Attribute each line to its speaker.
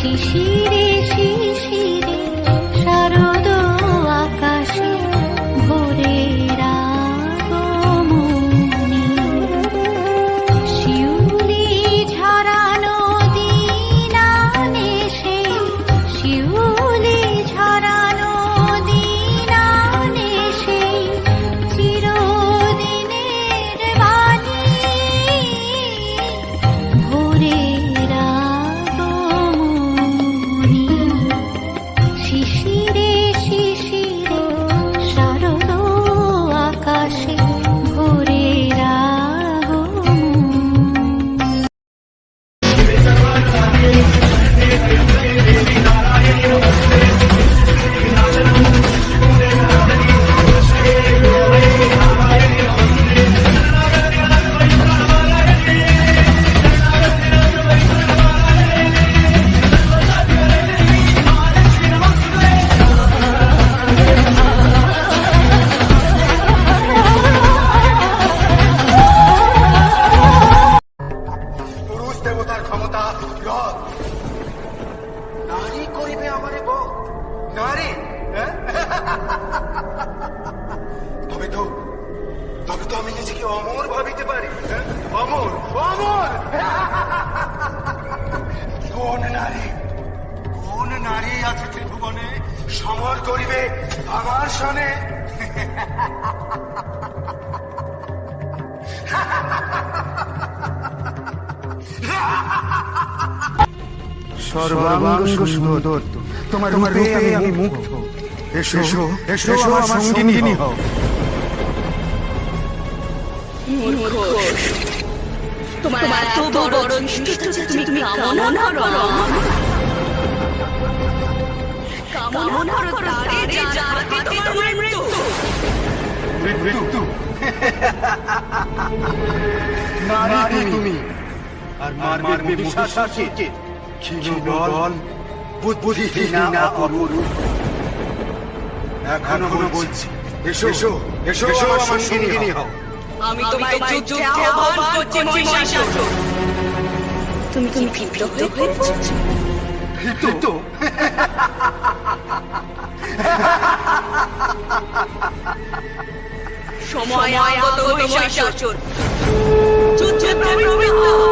Speaker 1: শিশিরে শিশিরে শারদ আকাশে ভোরের আগমনী, শিউলি ঝরানো দিন আনে সে, শিউলি ঝরানো দিন আনে সে চিরদিনের বাণী, ভোরের আগমনী, শিশিরে শিশিরে শারদ আকাশে ভোরের আগমনী।
Speaker 2: পুরুষ দেবতার ক্ষমতা রথ, নারী করিবে আমারে গো, নারী হ্যাঁ? তবে তো আমি নিজেকে অমর ভাবিতে পারি, হ্যাঁ? অমর অমর কোন নারী আছে ত্রিভুবনে সমর করিবে আমার সনে? সর্বাঙ্গ সুন্দর, তোমার রূপে আমি মুগ্ধ। এসো এসো এসো আমার সঙ্গিনী হও।
Speaker 3: তোমার এত বড় নিষ্ঠুরতা তুমি কামনা করো, কামনা করো তারে যার হাতে তোমার মৃত্যু।
Speaker 2: মৃত্যু নারী তুমি, আর মারবে মহিষাসুরকে। ক্ষীণবল বুদ্ধিহীনা অপরূপ। এখনো বলছি, এসো এসো এসো আমার সঙ্গিনী হও।
Speaker 3: আমি তোমায় যুদ্ধে আহ্বান করছি মহিষাসুর। তুমি ক্ষিপ্ত হয়ে পড়েছো।
Speaker 2: ভীত?
Speaker 3: সময় আগত মহিষাসুর, যুদ্ধে প্রবৃত্ত হও।